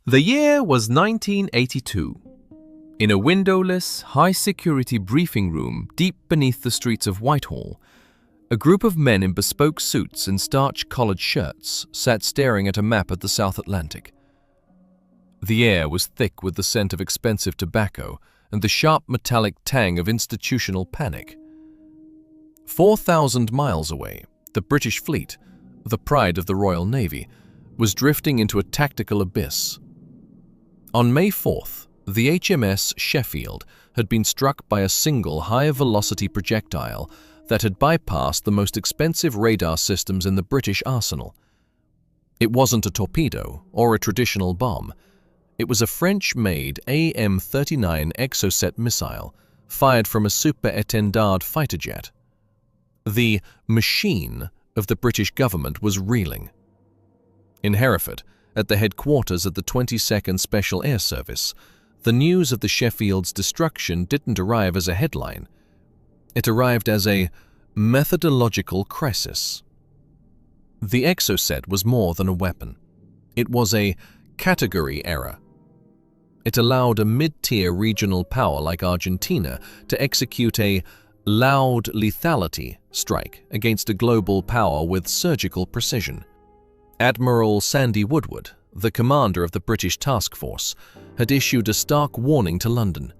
The year was 1982. In a windowless, high-security briefing room deep beneath the streets of Whitehall, a group of men in bespoke suits and starched collared shirts sat staring at a map of the South Atlantic. The air was thick with the scent of expensive tobacco and the sharp metallic tang of institutional panic. 4,000 miles away, the British fleet, the pride of the Royal Navy, was drifting into a tactical abyss. On May 4th, the HMS Sheffield had been struck by a single high-velocity projectile that had bypassed the most expensive radar systems in the British arsenal. It wasn't a torpedo or a traditional bomb. It was a French-made AIM-39 Exocet missile fired from a super-étendard fighter jet. The machine of the British government was reeling. In Hereford, at the headquarters of the 22nd Special Air Service, the news of the Sheffield's destruction didn't arrive as a headline. It arrived as a methodological crisis. The Exocet was more than a weapon. It was a category error. It allowed a mid-tier regional power like Argentina to execute a loud lethality strike against a global power with surgical precision. Admiral Sandy Woodward, the commander of the British task force, had issued a stark warning to London.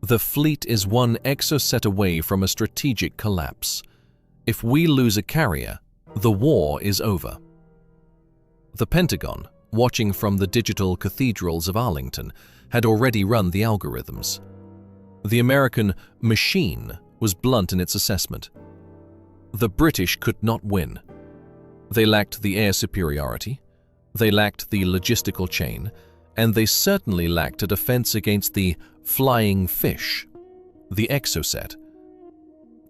The fleet is one Exocet away from a strategic collapse. If we lose a carrier, the war is over. The Pentagon, watching from the digital cathedrals of Arlington, had already run the algorithms. The American machine was blunt in its assessment. The British could not win. They lacked the air superiority, they lacked the logistical chain, and they certainly lacked a defense against the flying fish, the Exocet.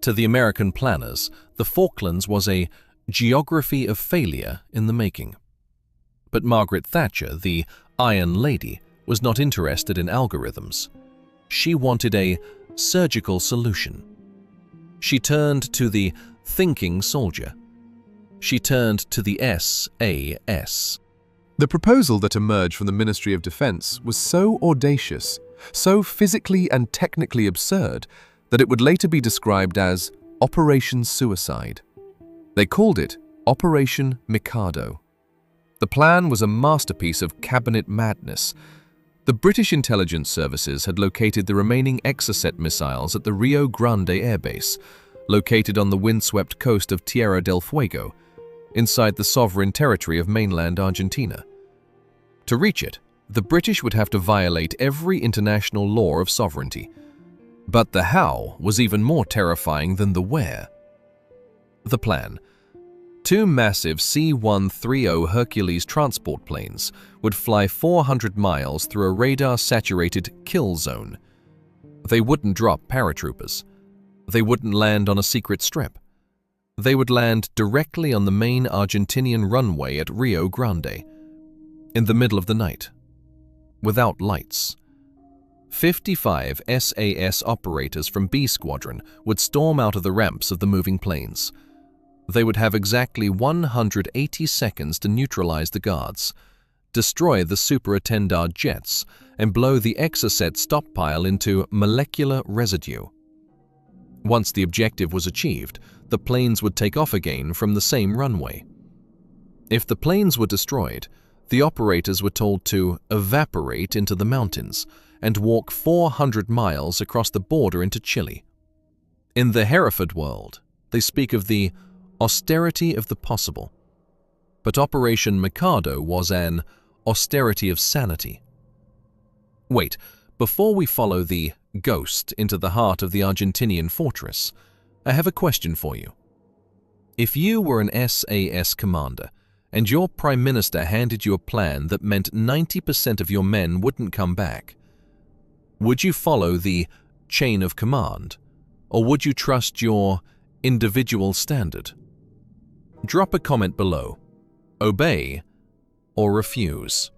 To the American planners, the Falklands was a geography of failure in the making. But Margaret Thatcher, the Iron Lady, was not interested in algorithms. She wanted a surgical solution. She turned to the thinking soldier. She turned to the SAS. The proposal that emerged from the Ministry of Defense was so audacious, so physically and technically absurd, that it would later be described as Operation Suicide. They called it Operation Mikado. The plan was a masterpiece of cabinet madness. The British intelligence services had located the remaining Exocet missiles at the Rio Grande airbase, located on the windswept coast of Tierra del Fuego, inside the sovereign territory of mainland Argentina. To reach it, the British would have to violate every international law of sovereignty. But the how was even more terrifying than the where. The plan. 2 massive C-130 Hercules transport planes would fly 400 miles through a radar-saturated kill zone. They wouldn't drop paratroopers. They wouldn't land on a secret strip. They would land directly on the main Argentinian runway at Rio Grande, in the middle of the night, without lights. 55 SAS operators from B-Squadron would storm out of the ramps of the moving planes. They would have exactly 180 seconds to neutralize the guards, destroy the super-étendard jets, and blow the Exocet stockpile into molecular residue. Once the objective was achieved, the planes would take off again from the same runway. If the planes were destroyed, the operators were told to evaporate into the mountains and walk 400 miles across the border into Chile. In the Hereford world, they speak of the austerity of the possible. But Operation Mikado was an austerity of sanity. Wait, before we follow the ghost into the heart of the Argentinian fortress, I have a question for you. If you were an SAS commander, and your Prime Minister handed you a plan that meant 90% of your men wouldn't come back, would you follow the chain of command, or would you trust your individual standard? Drop a comment below. Obey or refuse.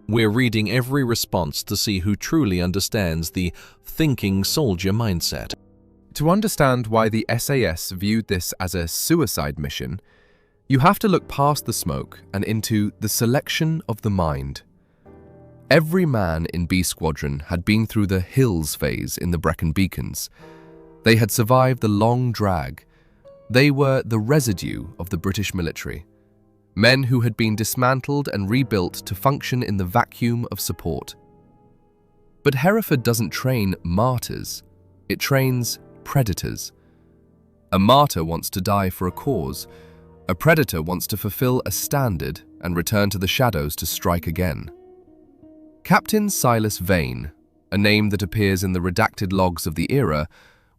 We're reading every response to see who truly understands the thinking soldier mindset. To understand why the SAS viewed this as a suicide mission, You have to look past the smoke and into the selection of the mind. Every man in B-Squadron had been through the hills phase in the Brecon Beacons. They had survived the long drag. They were the residue of the British military. Men who had been dismantled and rebuilt to function in the vacuum of support. But Hereford doesn't train martyrs, it trains predators. A martyr wants to die for a cause. A predator wants to fulfill a standard and return to the shadows to strike again. Captain Silas Vane, a name that appears in the redacted logs of the era,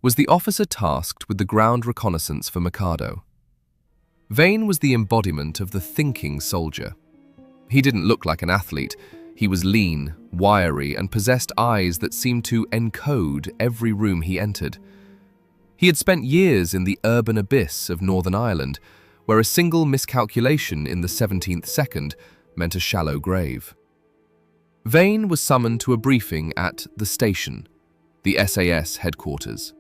was the officer tasked with the ground reconnaissance for Mikado. Vane was the embodiment of the thinking soldier. He didn't look like an athlete. He was lean, wiry, and possessed eyes that seemed to encode every room he entered. He had spent years in the urban abyss of Northern Ireland, where a single miscalculation in the 17th second meant a shallow grave. Vane was summoned to a briefing at the station, the SAS headquarters.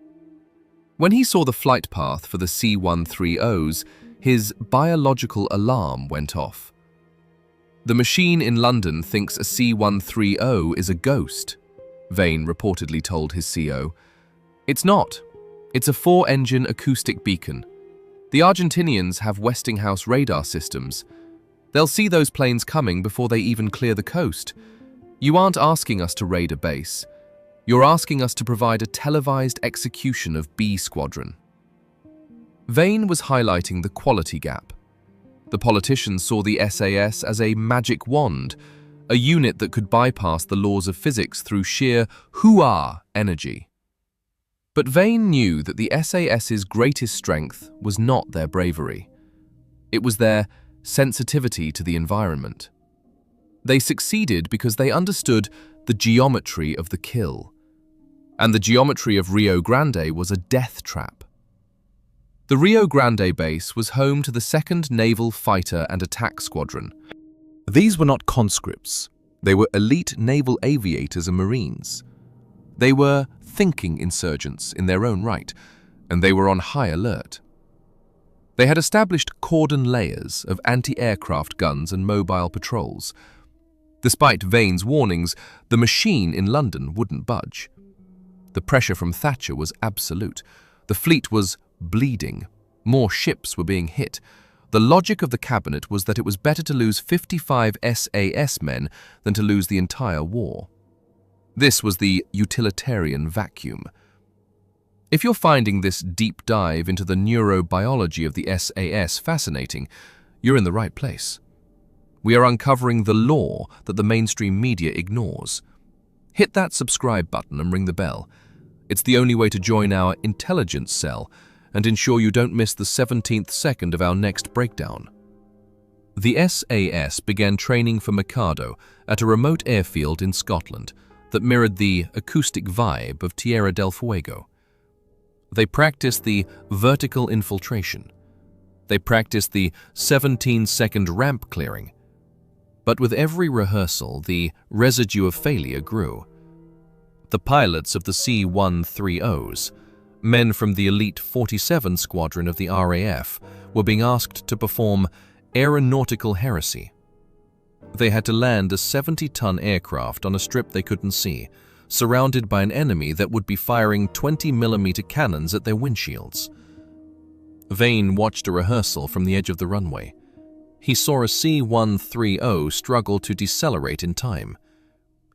When he saw the flight path for the C-130s, his biological alarm went off. "The machine in London thinks a C-130 is a ghost," Vane reportedly told his CO. "It's not. It's a 4-engine acoustic beacon. The Argentinians have Westinghouse radar systems. They'll see those planes coming before they even clear the coast. You aren't asking us to raid a base. You're asking us to provide a televised execution of B-Squadron." Vane was highlighting the quality gap. The politicians saw the SAS as a magic wand, a unit that could bypass the laws of physics through sheer hoo-ah energy. But Vane knew that the SAS's greatest strength was not their bravery. It was their sensitivity to the environment. They succeeded because they understood the geometry of the kill. And the geometry of Rio Grande was a death trap. The Rio Grande base was home to the 2nd Naval Fighter and Attack Squadron. These were not conscripts. They were elite naval aviators and marines. They were thinking insurgents in their own right, and they were on high alert. They had established cordon layers of anti-aircraft guns and mobile patrols. Despite Vane's warnings, the machine in London wouldn't budge. The pressure from Thatcher was absolute. The fleet was bleeding. More ships were being hit. The logic of the cabinet was that it was better to lose 55 SAS men than to lose the entire war. This was the utilitarian vacuum. If you're finding this deep dive into the neurobiology of the SAS fascinating, you're in the right place. We are uncovering the lore that the mainstream media ignores. Hit that subscribe button and ring the bell. It's the only way to join our intelligence cell and ensure you don't miss the 17th second of our next breakdown. The SAS began training for Mikado at a remote airfield in Scotland that mirrored the acoustic vibe of Tierra del Fuego. They practiced the vertical infiltration. They practiced the 17-second ramp clearing. But with every rehearsal, the residue of failure grew. The pilots of the C-130s, men from the elite 47 squadron of the RAF, were being asked to perform aeronautical heresy. They had to land a 70-ton aircraft on a strip they couldn't see, surrounded by an enemy that would be firing 20mm cannons at their windshields. Vane watched a rehearsal from the edge of the runway. He saw a C-130 struggle to decelerate in time.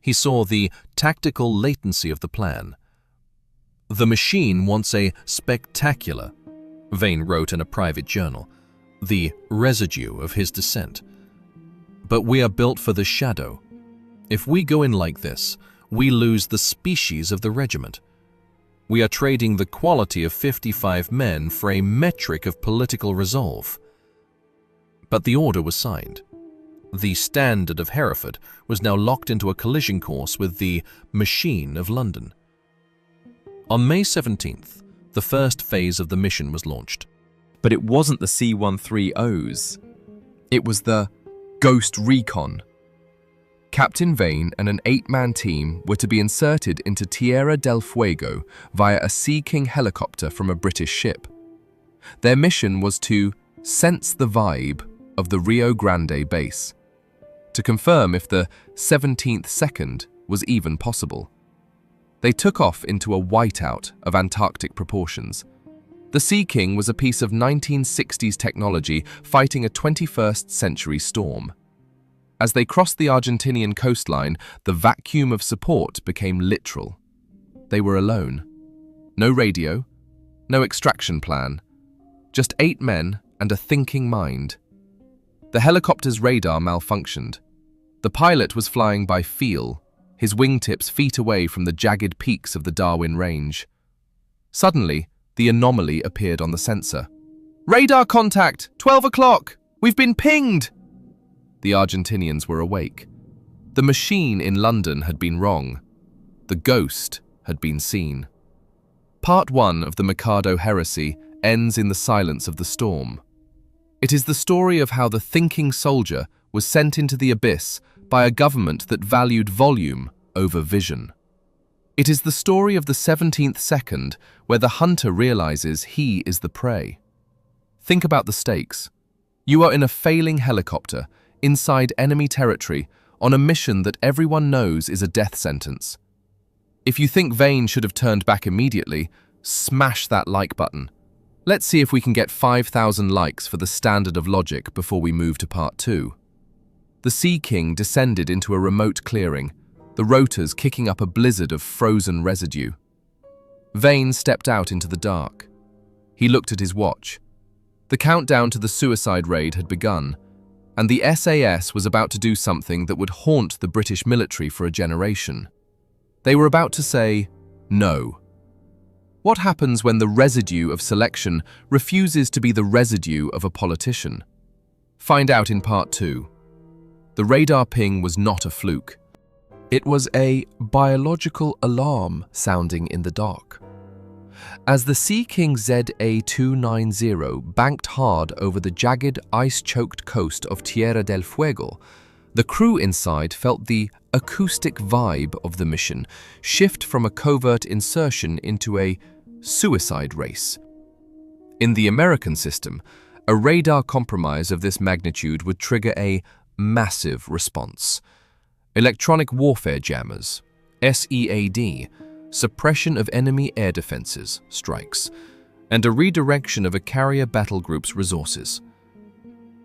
He saw the tactical latency of the plan. "The machine wants a spectacular," Vane wrote in a private journal, the residue of his dissent. "But we are built for the shadow. If we go in like this, we lose the species of the regiment. We are trading the quality of 55 men for a metric of political resolve." But the order was signed. The standard of Hereford was now locked into a collision course with the machine of London. On May 17th, the first phase of the mission was launched. But it wasn't the C-130s. It was the Ghost Recon. Captain Vane and an 8-man team were to be inserted into Tierra del Fuego via a Sea King helicopter from a British ship. Their mission was to sense the vibe of the Rio Grande base, to confirm if the 17th second was even possible. They took off into a whiteout of Antarctic proportions. The Sea King was a piece of 1960s technology fighting a 21st century storm. As they crossed the Argentinian coastline, the vacuum of support became literal. They were alone. No radio, no extraction plan, just 8 men and a thinking mind. The helicopter's radar malfunctioned. The pilot was flying by feel, his wingtips feet away from the jagged peaks of the Darwin Range. Suddenly, the anomaly appeared on the sensor. "Radar contact! 12 o'clock! We've been pinged!" The Argentinians were awake. The machine in London had been wrong. The ghost had been seen. Part 1 of the Mikado Heresy ends in the silence of the storm. It is the story of how the thinking soldier was sent into the abyss by a government that valued volume over vision. It is the story of the 17th second where the hunter realizes he is the prey. Think about the stakes. You are in a failing helicopter, inside enemy territory, on a mission that everyone knows is a death sentence. If you think Vane should have turned back immediately, smash that like button. Let's see if we can get 5,000 likes for the standard of logic before we move to part 2. The Sea King descended into a remote clearing, the rotors kicking up a blizzard of frozen residue. Vane stepped out into the dark. He looked at his watch. The countdown to the suicide raid had begun, and the SAS was about to do something that would haunt the British military for a generation. They were about to say, no. What happens when the residue of selection refuses to be the residue of a politician? Find out in part 2. The radar ping was not a fluke. It was a biological alarm sounding in the dark. As the Sea King ZA-290 banked hard over the jagged, ice-choked coast of Tierra del Fuego, the crew inside felt the acoustic vibe of the mission shift from a covert insertion into a suicide race. In the American system, a radar compromise of this magnitude would trigger a massive response. Electronic warfare jammers, SEAD, suppression of enemy air defenses, strikes, and a redirection of a carrier battle group's resources.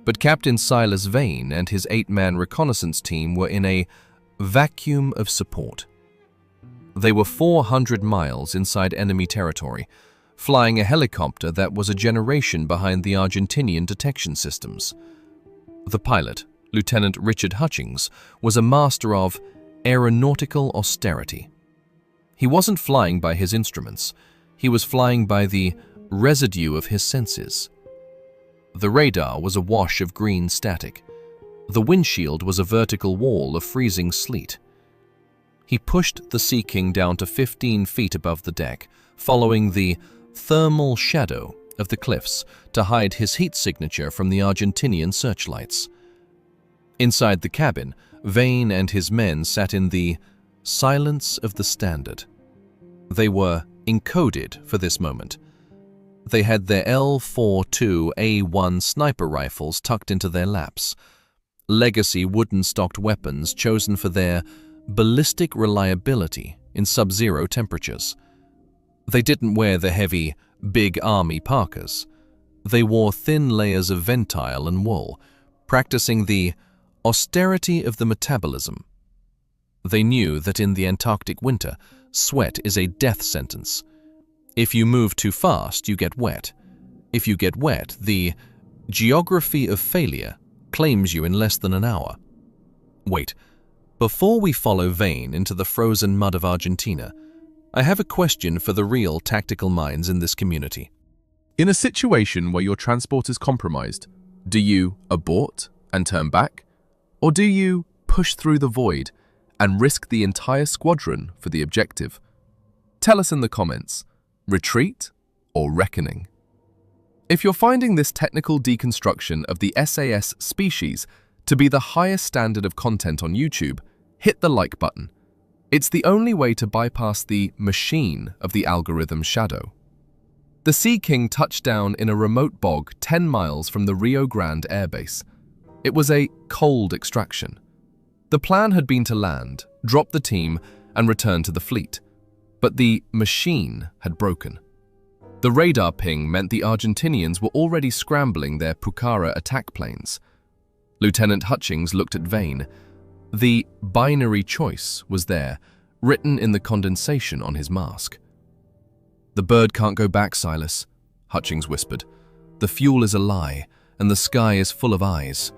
But Captain Silas Vane and his 8-man reconnaissance team were in a vacuum of support. They were 400 miles inside enemy territory, flying a helicopter that was a generation behind the Argentinian detection systems. The pilot, Lieutenant Richard Hutchings, was a master of aeronautical austerity. He wasn't flying by his instruments, he was flying by the residue of his senses. The radar was a wash of green static. The windshield was a vertical wall of freezing sleet. He pushed the Sea King down to 15 feet above the deck, following the thermal shadow of the cliffs to hide his heat signature from the Argentinian searchlights. Inside the cabin, Vane and his men sat in the silence of the Standard. They were encoded for this moment. They had their L42A1 sniper rifles tucked into their laps, legacy wooden-stocked weapons chosen for their ballistic reliability in sub-zero temperatures. They didn't wear the heavy, big army parkas. They wore thin layers of ventile and wool, practicing the austerity of the metabolism. They knew that in the Antarctic winter, sweat is a death sentence. If you move too fast, you get wet. If you get wet, the geography of failure claims you in less than an hour. Wait, before we follow Vane into the frozen mud of Argentina, I have a question for the real tactical minds in this community. In a situation where your transport is compromised, do you abort and turn back? Or do you push through the void and risk the entire squadron for the objective? Tell us in the comments. Retreat or reckoning? If you're finding this technical deconstruction of the SAS species to be the highest standard of content on YouTube, hit the like button. It's the only way to bypass the machine of the algorithm's shadow. The Sea King touched down in a remote bog 10 miles from the Rio Grande airbase. It was a cold extraction. The plan had been to land, drop the team, and return to the fleet. But the machine had broken. The radar ping meant the Argentinians were already scrambling their Pucara attack planes. Lieutenant Hutchings looked at Vane. The binary choice was there, written in the condensation on his mask. "The bird can't go back, Silas," Hutchings whispered. "The fuel is a lie, and the sky is full of eyes.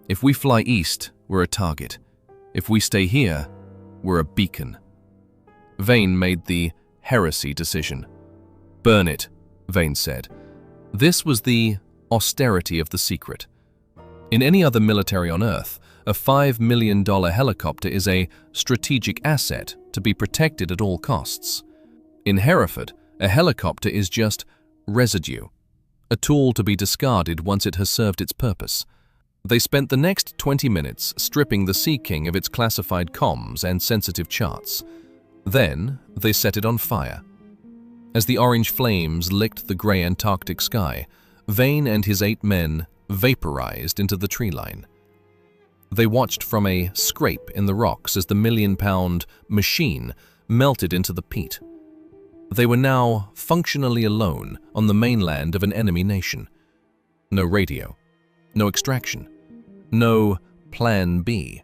If we fly east, we're a target. If we stay here, we're a beacon." Vane made the heresy decision. "Burn it," Vane said. This was the austerity of the secret. In any other military on Earth, a $5 million helicopter is a strategic asset to be protected at all costs. In Hereford, a helicopter is just residue, a tool to be discarded once it has served its purpose. They spent the next 20 minutes stripping the Sea King of its classified comms and sensitive charts. Then they set it on fire. As the orange flames licked the grey Antarctic sky, Vane and his 8 men vaporized into the tree line. They watched from a scrape in the rocks as the million-pound machine melted into the peat. They were now functionally alone on the mainland of an enemy nation. No radio, no extraction, no Plan B.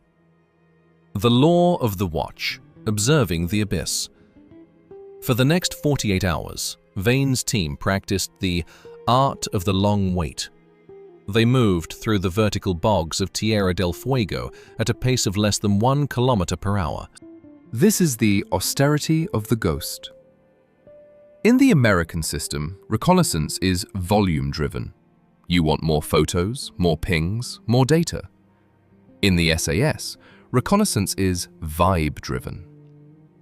The law of the watch, observing the abyss. For the next 48 hours, Vane's team practiced the art of the long wait. They moved through the vertical bogs of Tierra del Fuego at a pace of less than 1 kilometer per hour. This is the austerity of the ghost. In the American system, reconnaissance is volume-driven. You want more photos, more pings, more data. In the SAS, reconnaissance is vibe-driven.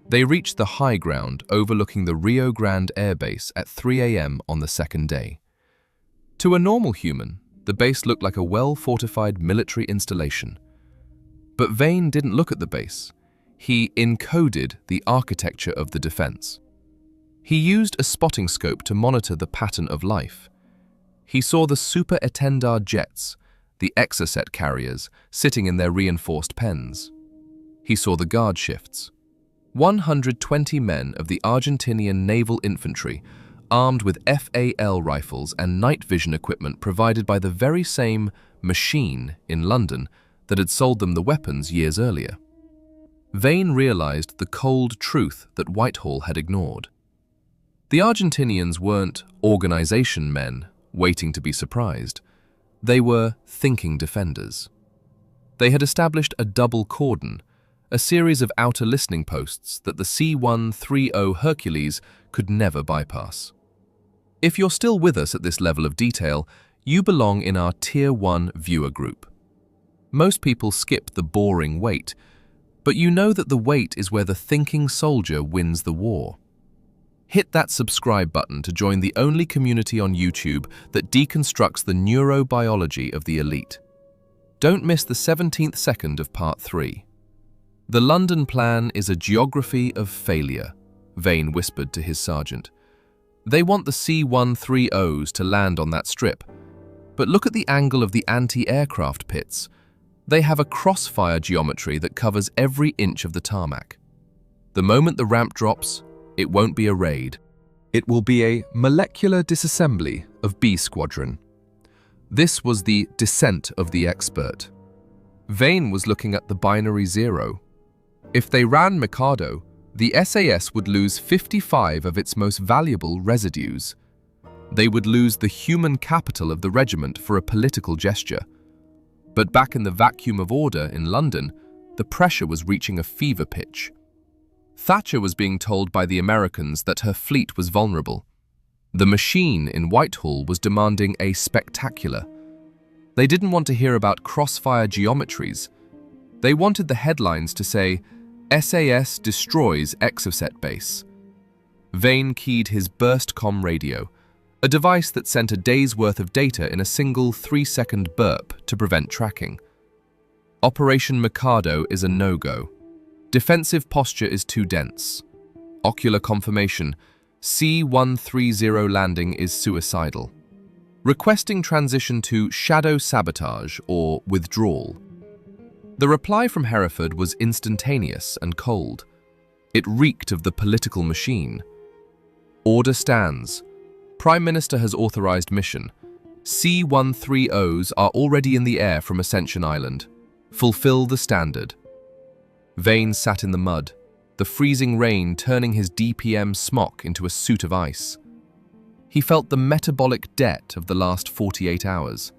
They reached the high ground overlooking the Rio Grande airbase at 3 a.m. on the second day. To a normal human, the base looked like a well-fortified military installation. But Vane didn't look at the base. He encoded the architecture of the defense. He used a spotting scope to monitor the pattern of life. He saw the super Etendard jets, the Exocet carriers, sitting in their reinforced pens. He saw the guard shifts. 120 men of the Argentinian Naval Infantry, armed with FAL rifles and night vision equipment provided by the very same machine in London that had sold them the weapons years earlier. Vane realized the cold truth that Whitehall had ignored. The Argentinians weren't organization men waiting to be surprised. They were thinking defenders. They had established a double cordon, a series of outer listening posts that the C-130 Hercules could never bypass. If you're still with us at this level of detail, you belong in our Tier 1 viewer group. Most people skip the boring wait, but you know that the wait is where the thinking soldier wins the war. Hit that subscribe button to join the only community on YouTube that deconstructs the neurobiology of the elite. Don't miss the 17th second of Part 3. The London plan is a geography of failure, Vane whispered to his sergeant. They want the C-130s to land on that strip, but look at the angle of the anti-aircraft pits. They have a crossfire geometry that covers every inch of the tarmac. The moment the ramp drops, it won't be a raid. It will be a molecular disassembly of B-Squadron. This was the descent of the expert. Vane was looking at the binary 0. If they ran Mikado, the SAS would lose 55 of its most valuable residues. They would lose the human capital of the regiment for a political gesture. But back in the vacuum of order in London, the pressure was reaching a fever pitch. Thatcher was being told by the Americans that her fleet was vulnerable. The machine in Whitehall was demanding a spectacular. They didn't want to hear about crossfire geometries. They wanted the headlines to say, SAS destroys Exocet base. Vane keyed his burst-com radio, a device that sent a day's worth of data in a single 3-second burp to prevent tracking. Operation Mikado is a no-go. Defensive posture is too dense. Ocular confirmation. C-130 landing is suicidal. Requesting transition to shadow sabotage or withdrawal. The reply from Hereford was instantaneous and cold. It reeked of the political machine. Order stands. Prime Minister has authorized mission. C-130s are already in the air from Ascension Island. Fulfill the standard. Vane sat in the mud, the freezing rain turning his DPM smock into a suit of ice. He felt the metabolic debt of the last 48 hours.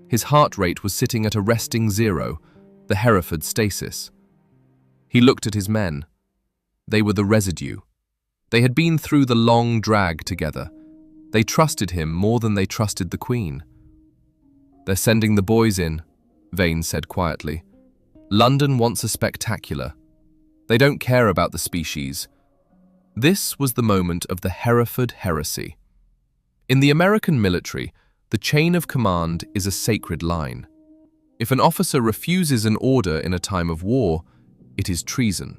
His heart rate was sitting at a resting zero, the Hereford stasis. He looked at his men. They were the residue. They had been through the long drag together. They trusted him more than they trusted the Queen. "They're sending the boys in," Vane said quietly. "London wants a spectacular. They don't care about the species." This was the moment of the Hereford Heresy. In the American military, the chain of command is a sacred line. If an officer refuses an order in a time of war, it is treason.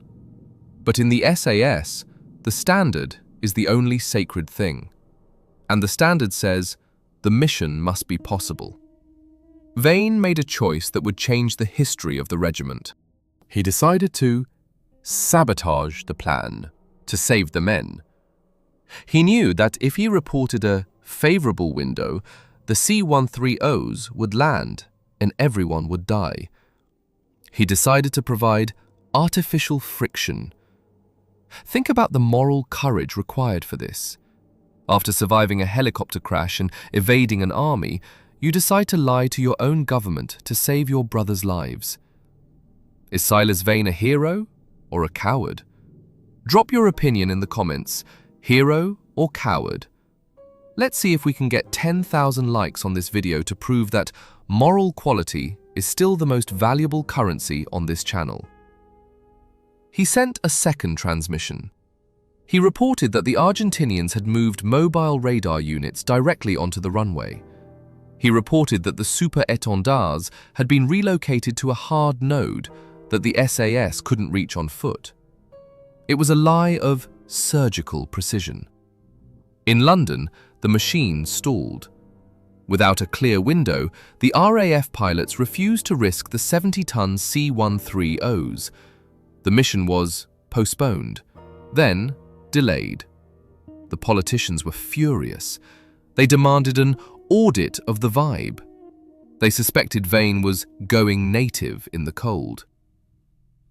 But in the SAS, the standard is the only sacred thing. And the standard says, the mission must be possible. Vane made a choice that would change the history of the regiment. He decided to sabotage the plan to save the men. He knew that if he reported a favorable window, the C-130s would land and everyone would die. He decided to provide artificial friction. Think about the moral courage required for this. After surviving a helicopter crash and evading an army, you decide to lie to your own government to save your brothers' lives. Is Silas Vane a hero or a coward? Drop your opinion in the comments, hero or coward. Let's see if we can get 10,000 likes on this video to prove that moral quality is still the most valuable currency on this channel. He sent a second transmission. He reported that the Argentinians had moved mobile radar units directly onto the runway. He reported that the super étendards had been relocated to a hard node that the SAS couldn't reach on foot. It was a lie of surgical precision. In London, the machine stalled. Without a clear window, the RAF pilots refused to risk the 70-ton C-130s. The mission was postponed, then delayed. The politicians were furious. They demanded an audit of the vibe. They suspected Vane was going native in the cold.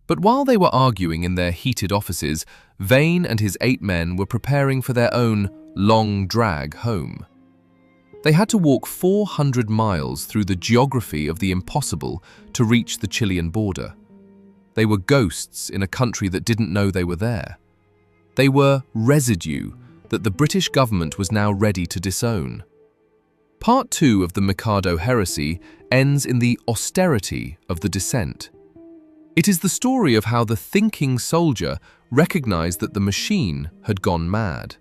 But while they were arguing in their heated offices, Vane and his 8 men were preparing for their own long drag home. They had to walk 400 miles through the geography of the impossible to reach the Chilean border. They were ghosts in a country that didn't know they were there. They were residue that the British government was now ready to disown. Part 2 of the Mikado Heresy ends in the austerity of the descent. It is the story of how the thinking soldier recognized that the machine had gone mad.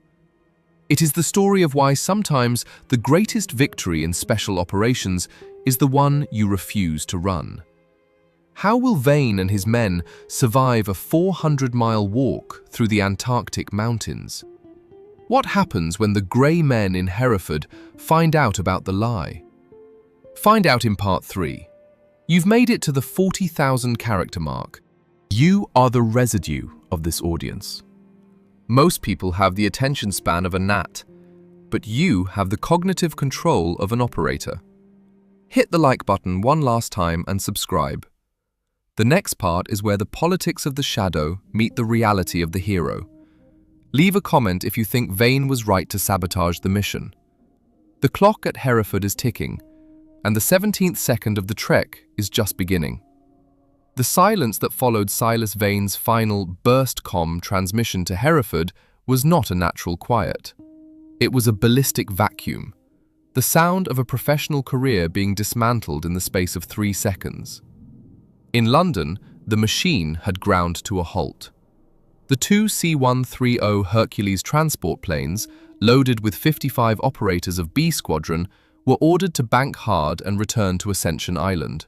It is the story of why sometimes the greatest victory in special operations is the one you refuse to run. How will Vane and his men survive a 400-mile walk through the Antarctic mountains? What happens when the grey men in Hereford find out about the lie? Find out in part 3. You've made it to the 40,000 character mark. You are the residue of this audience. Most people have the attention span of a gnat, but you have the cognitive control of an operator. Hit the like button one last time and subscribe. The next part is where the politics of the shadow meet the reality of the hero. Leave a comment if you think Vane was right to sabotage the mission. The clock at Hereford is ticking, and the 17th second of the trek is just beginning. The silence that followed Silas Vane's final burst-com transmission to Hereford was not a natural quiet. It was a ballistic vacuum, the sound of a professional career being dismantled in the space of 3 seconds. In London, the machine had ground to a halt. The 2 C-130 Hercules transport planes, loaded with 55 operators of B-Squadron, were ordered to bank hard and return to Ascension Island.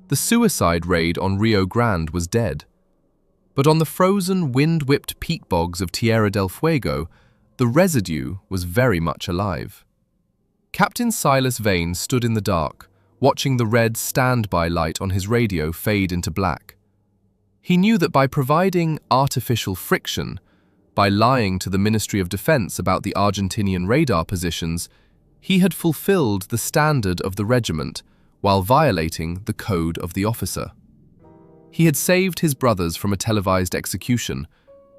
The suicide raid on Rio Grande was dead. But on the frozen, wind-whipped peat bogs of Tierra del Fuego, The residue was very much alive. Captain Silas Vane stood in the dark, watching the red standby light on his radio fade into black. He knew that by providing artificial friction, by lying to the Ministry of Defense about the Argentinian radar positions, he had fulfilled the standard of the regiment while violating the code of the officer. He had saved his brothers from a televised execution,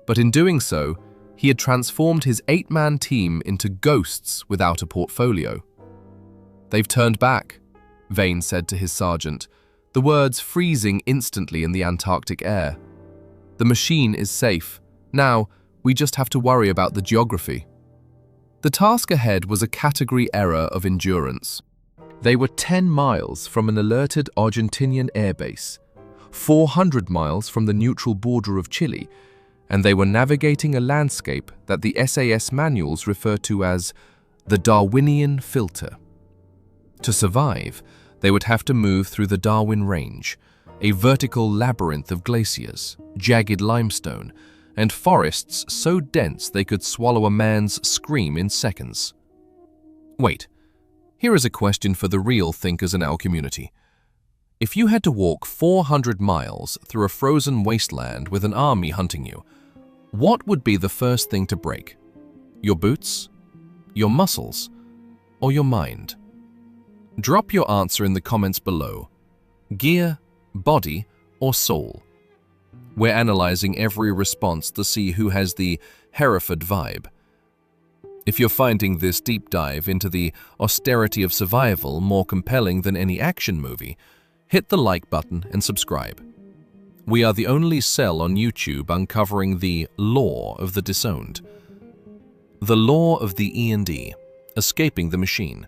but in doing so, he had transformed his 8-man team into ghosts without a portfolio. "They've turned back," Vane said to his sergeant, the words freezing instantly in the Antarctic air. "The machine is safe. Now, we just have to worry about the geography." The task ahead was a category error of endurance. They were 10 miles from an alerted Argentinian airbase, 400 miles from the neutral border of Chile, and they were navigating a landscape that the SAS manuals refer to as the Darwinian filter. To survive, they would have to move through the Darwin Range, a vertical labyrinth of glaciers, jagged limestone, and forests so dense they could swallow a man's scream in seconds. Wait, here is a question for the real thinkers in our community. If you had to walk 400 miles through a frozen wasteland with an army hunting you, what would be the first thing to break? Your boots? Your muscles? Or your mind? Drop your answer in the comments below. Gear, body, or soul? We're analyzing every response to see who has the Hereford vibe. If you're finding this deep dive into the austerity of survival more compelling than any action movie, hit the like button and subscribe. We are the only cell on YouTube uncovering the law of the disowned. The law of the E&D, escaping the machine.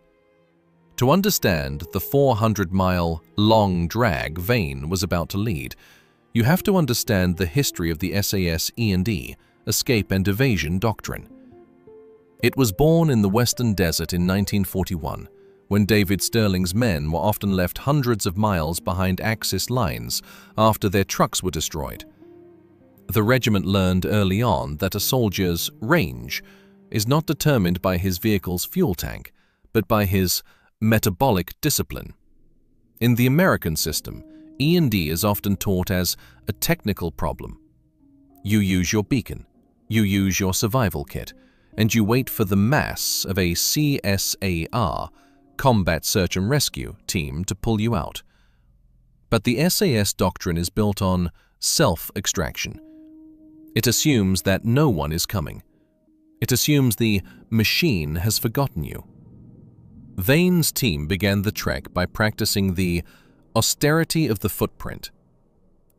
To understand the 400-mile long drag Vane was about to lead, you have to understand the history of the SAS E&D, escape and evasion doctrine. It was born in the Western Desert in 1941, when David Sterling's men were often left hundreds of miles behind Axis lines after their trucks were destroyed. The regiment learned early on that a soldier's range is not determined by his vehicle's fuel tank, but by his metabolic discipline. In the American system, E&D is often taught as a technical problem. You use your beacon, you use your survival kit, and you wait for the mass of a CSAR, Combat Search and Rescue, team to pull you out. But the SAS doctrine is built on self-extraction. It assumes that no one is coming. It assumes the machine has forgotten you. Vane's team began the trek by practicing the austerity of the footprint.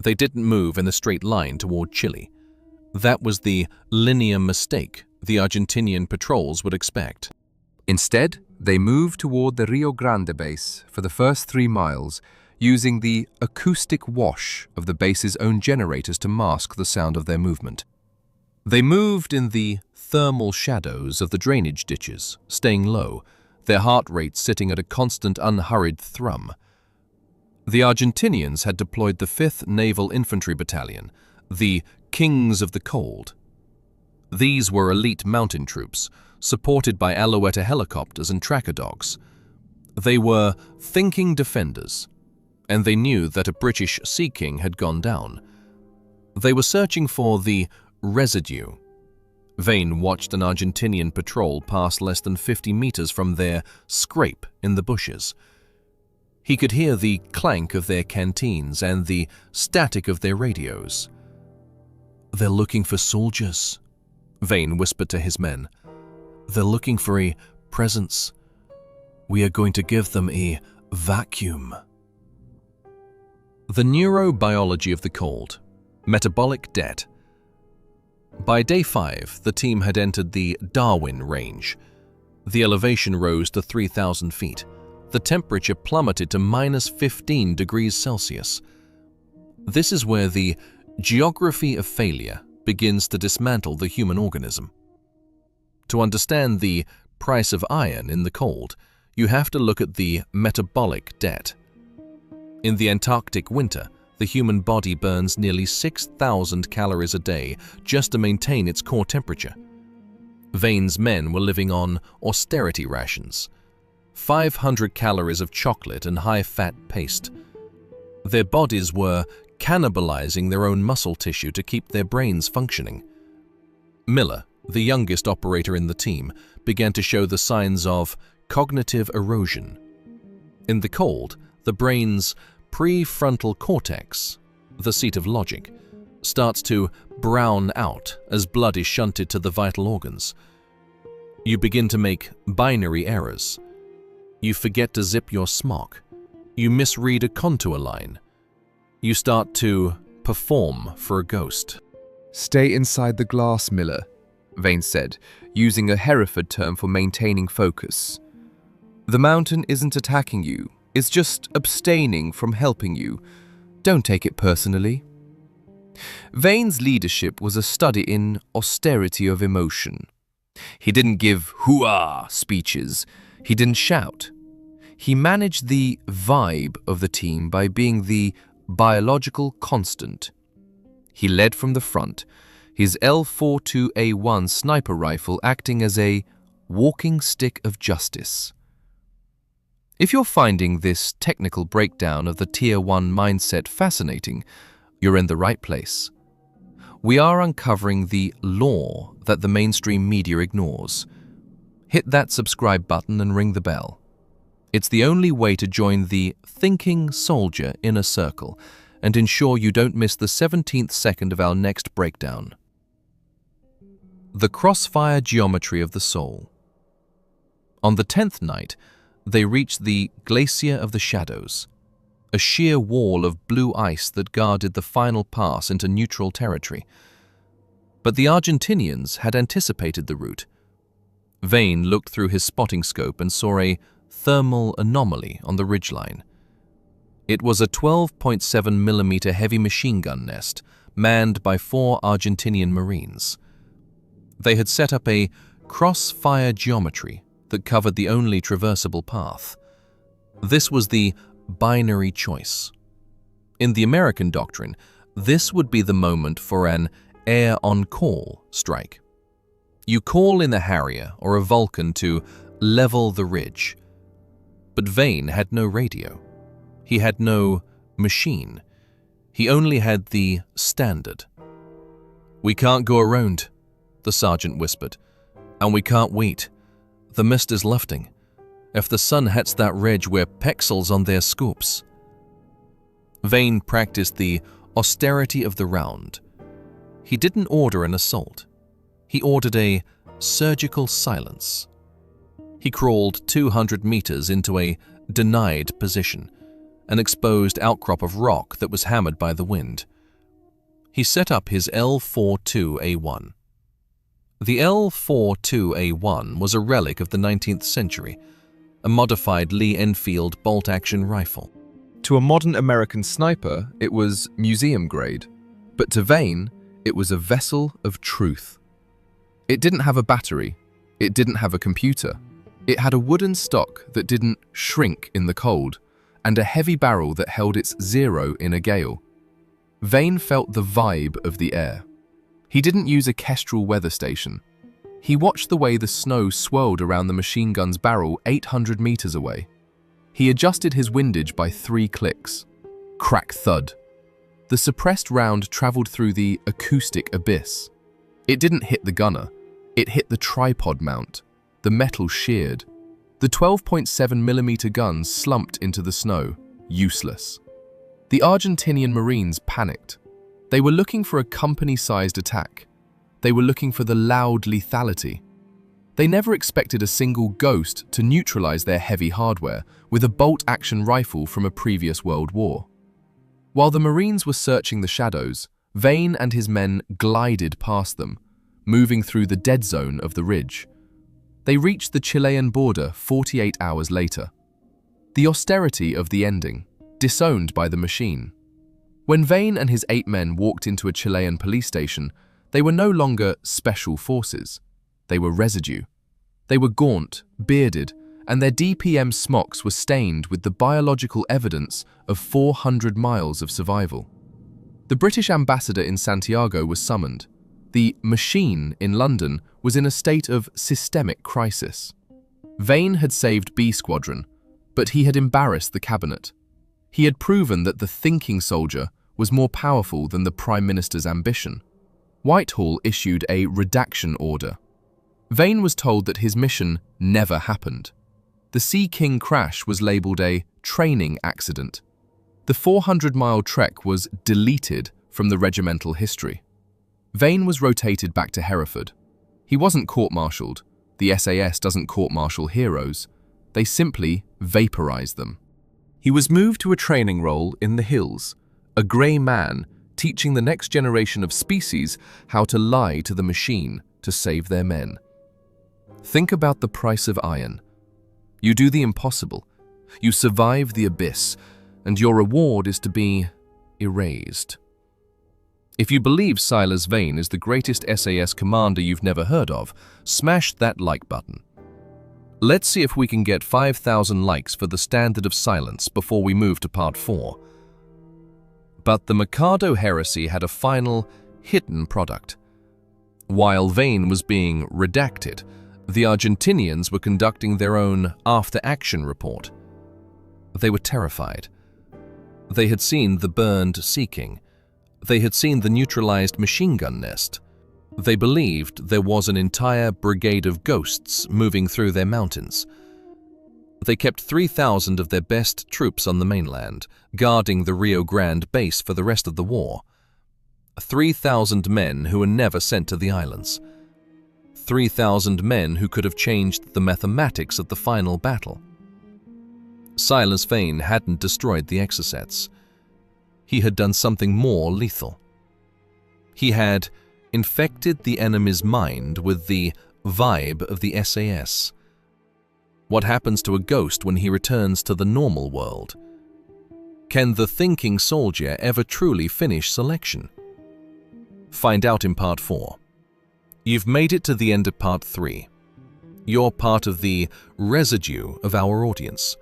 They didn't move in a straight line toward Chile. That was the linear mistake the Argentinian patrols would expect. Instead, they moved toward the Rio Grande base for the first 3 miles, using the acoustic wash of the base's own generators to mask the sound of their movement. They moved in the thermal shadows of the drainage ditches, staying low, their heart rate sitting at a constant unhurried thrum. The Argentinians had deployed the 5th Naval Infantry Battalion, the Kings of the Cold. These were elite mountain troops, supported by Alouette helicopters and tracker dogs. They were thinking defenders, and they knew that a British Sea King had gone down. They were searching for the residue. Vane watched an Argentinian patrol pass less than 50 meters from their scrape in the bushes. He could hear the clank of their canteens and the static of their radios. "They're looking for soldiers," Vane whispered to his men. "They're looking for a presence. We are going to give them a vacuum." The neurobiology of the cold. Metabolic debt. By day 5, the team had entered the Darwin Range. The elevation rose to 3,000 feet. The temperature plummeted to -15 degrees Celsius. This is where the geography of failure begins to dismantle the human organism. To understand the price of iron in the cold, you have to look at the metabolic debt. In the Antarctic winter, the human body burns nearly 6,000 calories a day just to maintain its core temperature. Vane's men were living on austerity rations, 500 calories of chocolate and high-fat paste. Their bodies were cannibalizing their own muscle tissue to keep their brains functioning. Miller, the youngest operator in the team, began to show the signs of cognitive erosion. In the cold, the brain's prefrontal cortex, the seat of logic, starts to brown out as blood is shunted to the vital organs. You begin to make binary errors. You forget to zip your smock. You misread a contour line. You start to perform for a ghost. "Stay inside the glass, Miller," Vane said, using a Hereford term for maintaining focus. "The mountain isn't attacking you, it's just abstaining from helping you. Don't take it personally." Vane's leadership was a study in austerity of emotion. He didn't give hoo-ah speeches. He didn't shout. He managed the vibe of the team by being the biological constant. He led from the front, his L-42A1 sniper rifle acting as a walking stick of justice. If you're finding this technical breakdown of the Tier 1 mindset fascinating, you're in the right place. We are uncovering the lore that the mainstream media ignores. Hit that subscribe button and ring the bell. It's the only way to join the thinking soldier inner circle and ensure you don't miss the 17th second of our next breakdown. The crossfire geometry of the soul. On the 10th night, they reached the Glacier of the Shadows, a sheer wall of blue ice that guarded the final pass into neutral territory. But the Argentinians had anticipated the route. Vane looked through his spotting scope and saw a thermal anomaly on the ridgeline. It was a 12.7mm heavy machine gun nest manned by 4 Argentinian Marines. They had set up a crossfire geometry that covered the only traversable path. This was the binary choice. In the American doctrine, this would be the moment for an air-on-call strike. You call in a Harrier or a Vulcan to level the ridge. But Vane had no radio. He had no machine. He only had the standard. "We can't go around," the sergeant whispered. "And we can't wait. The mist is lifting. If the sun hits that ridge, we're pixels on their scopes." Vane practiced the austerity of the round. He didn't order an assault. He ordered a surgical silence. He crawled 200 meters into a denied position, an exposed outcrop of rock that was hammered by the wind. He set up his L-42A1. The L-42A1 was a relic of the 19th century, a modified Lee-Enfield bolt-action rifle. To a modern American sniper, it was museum grade, but to Vane, it was a vessel of truth. It didn't have a battery, it didn't have a computer. It had a wooden stock that didn't shrink in the cold, and a heavy barrel that held its zero in a gale. Vane felt the vibe of the air. He didn't use a Kestrel weather station. He watched the way the snow swirled around the machine gun's barrel 800 meters away. He adjusted his windage by 3 clicks. Crack thud. The suppressed round traveled through the acoustic abyss. It didn't hit the gunner. It hit the tripod mount. The metal sheared. The 12.7mm gun slumped into the snow, useless. The Argentinian Marines panicked. They were looking for a company-sized attack. They were looking for the loud lethality. They never expected a single ghost to neutralize their heavy hardware with a bolt-action rifle from a previous world war. While the Marines were searching the shadows, Vane and his men glided past them, moving through the dead zone of the ridge. They reached the Chilean border 48 hours later. The austerity of the ending, disowned by the machine. When Vane and his 8 men walked into a Chilean police station, they were no longer special forces. They were residue. They were gaunt, bearded, and their DPM smocks were stained with the biological evidence of 400 miles of survival. The British ambassador in Santiago was summoned. The machine in London was in a state of systemic crisis. Vane had saved B-Squadron, but he had embarrassed the cabinet. He had proven that the thinking soldier was more powerful than the Prime Minister's ambition. Whitehall issued a redaction order. Vane was told that his mission never happened. The Sea King crash was labelled a training accident. The 400-mile trek was deleted from the regimental history. Vane was rotated back to Hereford. He wasn't court-martialed. The SAS doesn't court-martial heroes. They simply vaporize them. He was moved to a training role in the hills, a grey man teaching the next generation of species how to lie to the machine to save their men. Think about the price of iron. You do the impossible. You survive the abyss, and your reward is to be erased. If you believe Silas Vane is the greatest SAS commander you've never heard of, smash that like button. Let's see if we can get 5,000 likes for the standard of silence before we move to part 4. But the Mikado Heresy had a final, hidden product. While Vane was being redacted, the Argentinians were conducting their own after-action report. They were terrified. They had seen the burned Sea King. They had seen the neutralized machine gun nest. They believed there was an entire brigade of ghosts moving through their mountains. They kept 3,000 of their best troops on the mainland, guarding the Rio Grande base for the rest of the war. 3,000 men who were never sent to the islands. 3,000 men who could have changed the mathematics of the final battle. Silas Vane hadn't destroyed the Exocets. He had done something more lethal. He had infected the enemy's mind with the vibe of the SAS. What happens to a ghost when he returns to the normal world? Can the thinking soldier ever truly finish selection? Find out in part 4. You've made it to the end of part 3. You're part of the residue of our audience.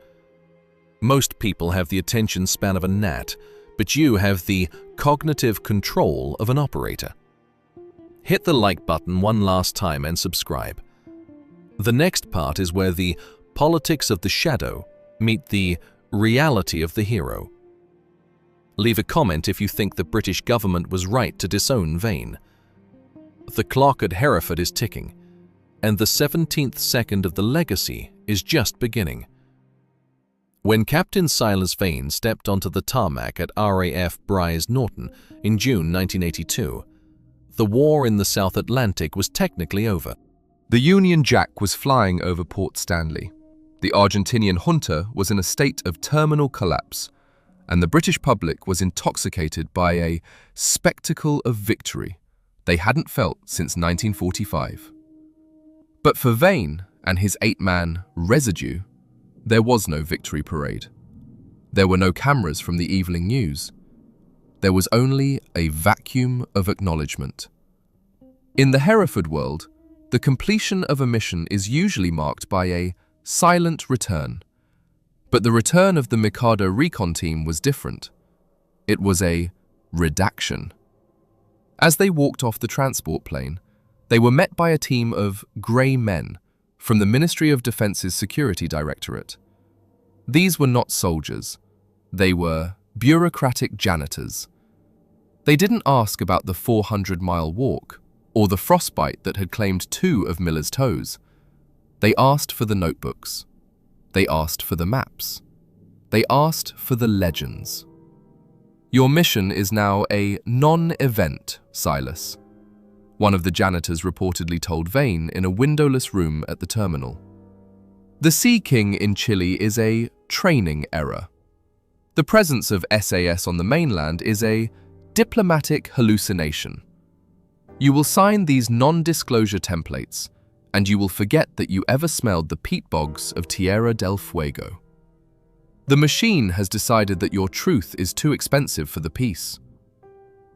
Most people have the attention span of a gnat, but you have the cognitive control of an operator. Hit the like button one last time and subscribe. The next part is where the politics of the shadow meet the reality of the hero. Leave a comment if you think the British government was right to disown Vane. The clock at Hereford is ticking, and the 17th second of the legacy is just beginning. When Captain Silas Vane stepped onto the tarmac at RAF Bryce Norton in June 1982, the war in the South Atlantic was technically over. The Union Jack was flying over Port Stanley. The Argentinian junta was in a state of terminal collapse, and the British public was intoxicated by a spectacle of victory they hadn't felt since 1945. But for Vane and his 8-man residue, there was no victory parade. There were no cameras from the evening news. There was only a vacuum of acknowledgement. In the Hereford world, the completion of a mission is usually marked by a silent return. But the return of the Mikado recon team was different. It was a redaction. As they walked off the transport plane, they were met by a team of grey men from the Ministry of Defence's Security Directorate. These were not soldiers. They were bureaucratic janitors. They didn't ask about the 400-mile walk or the frostbite that had claimed 2 of Miller's toes. They asked for the notebooks. They asked for the maps. They asked for the legends. Your mission is now a non-event, Silas. One of the janitors reportedly told Vane in a windowless room at the terminal. The Sea King in Chile is a training error. The presence of SAS on the mainland is a diplomatic hallucination. You will sign these non-disclosure templates, and you will forget that you ever smelled the peat bogs of Tierra del Fuego. The machine has decided that your truth is too expensive for the peace.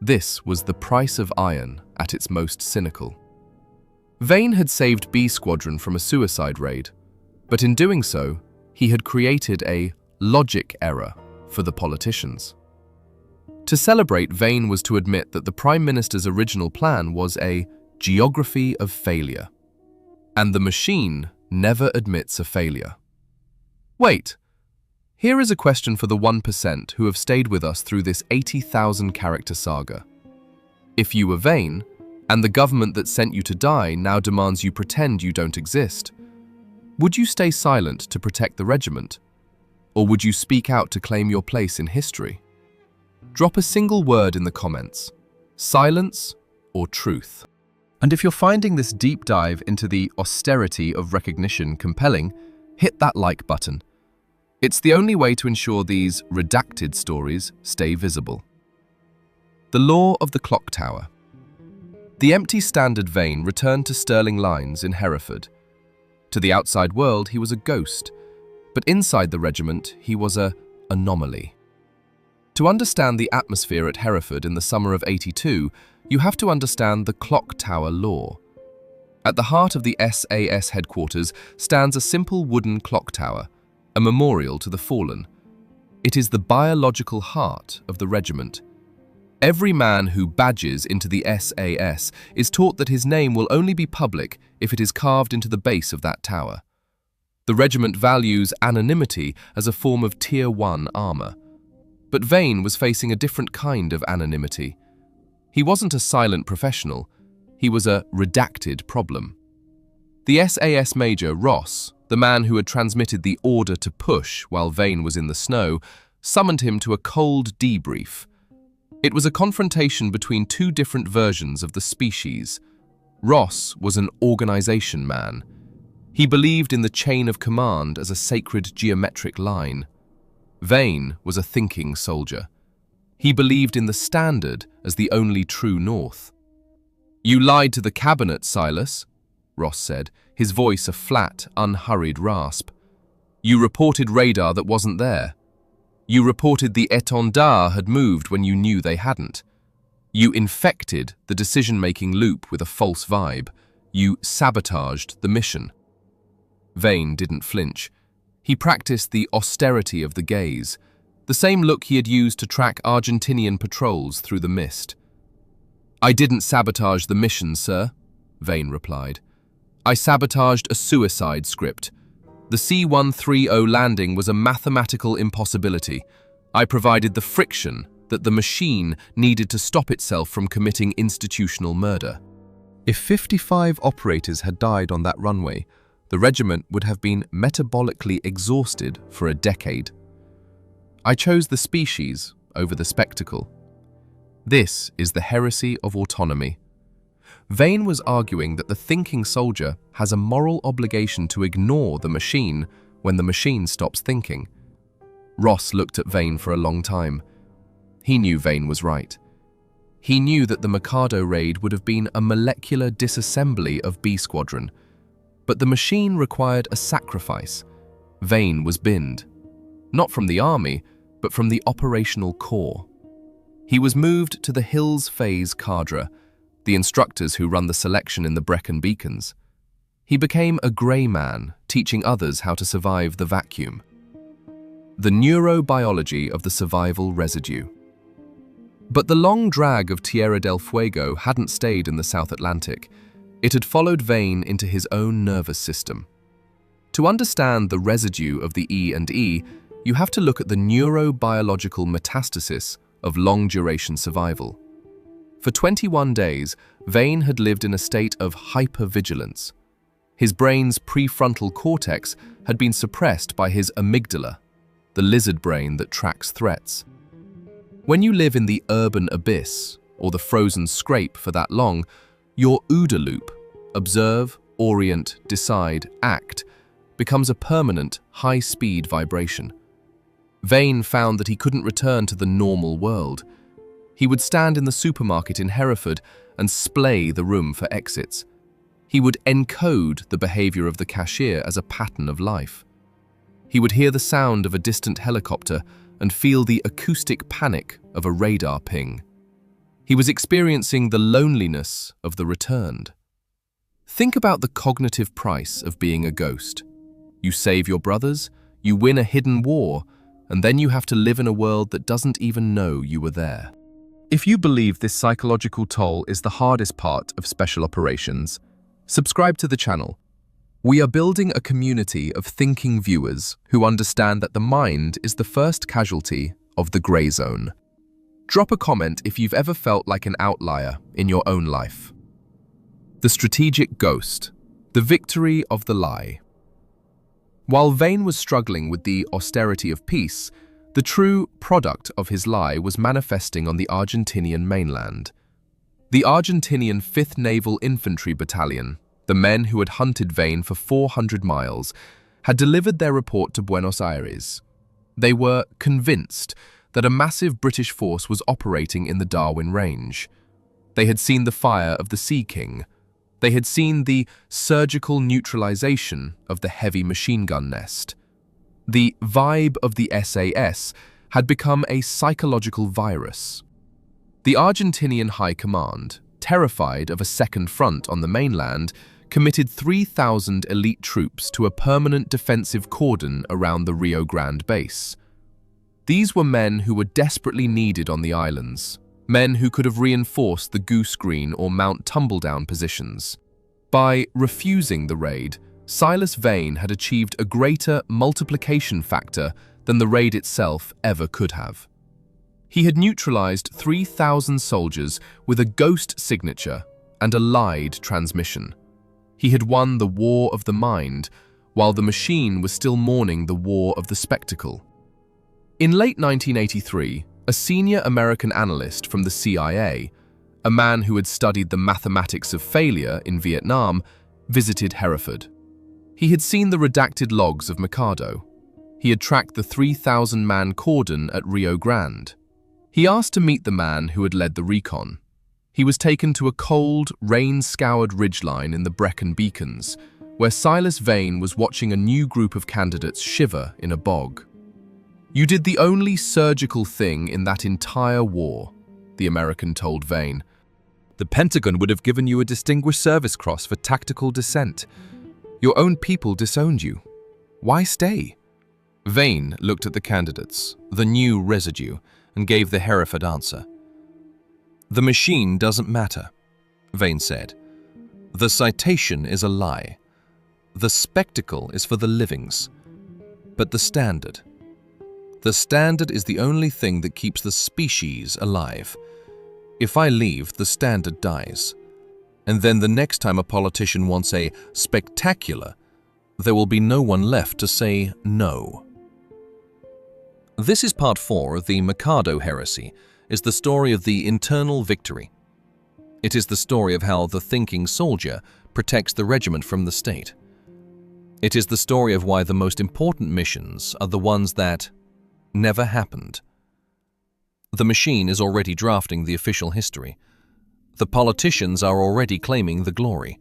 This was the price of iron at its most cynical. Vane had saved B-Squadron from a suicide raid, but in doing so, he had created a logic error for the politicians. To celebrate, Vane was to admit that the Prime Minister's original plan was a geography of failure. And the machine never admits a failure. Wait, here is a question for the 1% who have stayed with us through this 80,000-character saga. If you were Vane, and the government that sent you to die now demands you pretend you don't exist, would you stay silent to protect the regiment? Or would you speak out to claim your place in history? Drop a single word in the comments: silence or truth. And if you're finding this deep dive into the austerity of recognition compelling, hit that like button. It's the only way to ensure these redacted stories stay visible. The Law of the Clock Tower. The empty Standard Vane returned to Stirling Lines in Hereford. To the outside world, he was a ghost, but inside the regiment, he was an anomaly. To understand the atmosphere at Hereford in the summer of '82, you have to understand the Clock Tower Law. At the heart of the SAS headquarters stands a simple wooden clock tower, a memorial to the fallen. It is the biological heart of the regiment. Every man who badges into the SAS is taught that his name will only be public if it is carved into the base of that tower. The regiment values anonymity as a form of Tier 1 armor. But Vane was facing a different kind of anonymity. He wasn't a silent professional, he was a redacted problem. The SAS major, Ross, the man who had transmitted the order to push while Vane was in the snow, summoned him to a cold debrief. It was a confrontation between two different versions of the species. Ross was an organization man. He believed in the chain of command as a sacred geometric line. Vane was a thinking soldier. He believed in the standard as the only true north. "You lied to the cabinet, Silas," Ross said, his voice a flat, unhurried rasp. "You reported radar that wasn't there. You reported the étendard had moved when you knew they hadn't. You infected the decision-making loop with a false vibe. You sabotaged the mission." Vane didn't flinch. He practiced the austerity of the gaze, the same look he had used to track Argentinian patrols through the mist. "I didn't sabotage the mission, sir," Vane replied. "I sabotaged a suicide script. The C-130 landing was a mathematical impossibility. I provided the friction that the machine needed to stop itself from committing institutional murder." If 55 operators had died on that runway, the regiment would have been metabolically exhausted for a decade. I chose the species over the spectacle. This is the heresy of autonomy. Vane was arguing that the thinking soldier has a moral obligation to ignore the machine when the machine stops thinking. Ross looked at Vane for a long time. He knew Vane was right. He knew that the Mikado raid would have been a molecular disassembly of B-Squadron, but the machine required a sacrifice. Vane was binned, not from the army, but from the operational core. He was moved to the Hills Phase cadre, the instructors who run the selection in the Brecon Beacons. He became a grey man, teaching others how to survive the vacuum. The neurobiology of the survival residue. But the long drag of Tierra del Fuego hadn't stayed in the South Atlantic. It had followed Vane into his own nervous system. To understand the residue of the E&E, you have to look at the neurobiological metastasis of long-duration survival. For 21 days, Vane had lived in a state of hypervigilance. His brain's prefrontal cortex had been suppressed by his amygdala, the lizard brain that tracks threats. When you live in the urban abyss, or the frozen scrape for that long, your OODA loop, observe, orient, decide, act, becomes a permanent, high-speed vibration. Vane found that he couldn't return to the normal world. He would stand in the supermarket in Hereford and splay the room for exits. He would encode the behavior of the cashier as a pattern of life. He would hear the sound of a distant helicopter and feel the acoustic panic of a radar ping. He was experiencing the loneliness of the returned. Think about the cognitive price of being a ghost. You save your brothers, you win a hidden war, and then you have to live in a world that doesn't even know you were there. If you believe this psychological toll is the hardest part of special operations, subscribe to the channel. We are building a community of thinking viewers who understand that the mind is the first casualty of the grey zone. Drop a comment if you've ever felt like an outlier in your own life. The strategic ghost, the victory of the lie. While Vane was struggling with the austerity of peace, the true product of his lie was manifesting on the Argentinian mainland. The Argentinian 5th Naval Infantry Battalion, the men who had hunted Vane for 400 miles, had delivered their report to Buenos Aires. They were convinced that a massive British force was operating in the Darwin Range. They had seen the fire of the Sea King. They had seen the surgical neutralization of the heavy machine gun nest. The vibe of the SAS had become a psychological virus. The Argentinian High Command, terrified of a second front on the mainland, committed 3,000 elite troops to a permanent defensive cordon around the Rio Grande base. These were men who were desperately needed on the islands, men who could have reinforced the Goose Green or Mount Tumbledown positions. By refusing the raid, Silas Vane had achieved a greater multiplication factor than the raid itself ever could have. He had neutralized 3,000 soldiers with a ghost signature and a lied transmission. He had won the war of the mind, while the machine was still mourning the war of the spectacle. In late 1983, a senior American analyst from the CIA, a man who had studied the mathematics of failure in Vietnam, visited Hereford. He had seen the redacted logs of Mikado. He had tracked the 3,000-man cordon at Rio Grande. He asked to meet the man who had led the recon. He was taken to a cold, rain-scoured ridgeline in the Brecon Beacons, where Silas Vane was watching a new group of candidates shiver in a bog. "You did the only surgical thing in that entire war," the American told Vane. "The Pentagon would have given you a Distinguished Service Cross for tactical dissent. Your own people disowned you. Why stay?" Vane looked at the candidates, the new residue, and gave the Hereford answer. "The machine doesn't matter," Vane said. "The citation is a lie. The spectacle is for the livings. But the standard is the only thing that keeps the species alive. If I leave, the standard dies. And then the next time a politician wants a spectacular, there will be no one left to say no." This is part 4 of the Mikado Heresy, is the story of the internal victory. It is the story of how the thinking soldier protects the regiment from the state. It is the story of why the most important missions are the ones that never happened. The machine is already drafting the official history. The politicians are already claiming the glory.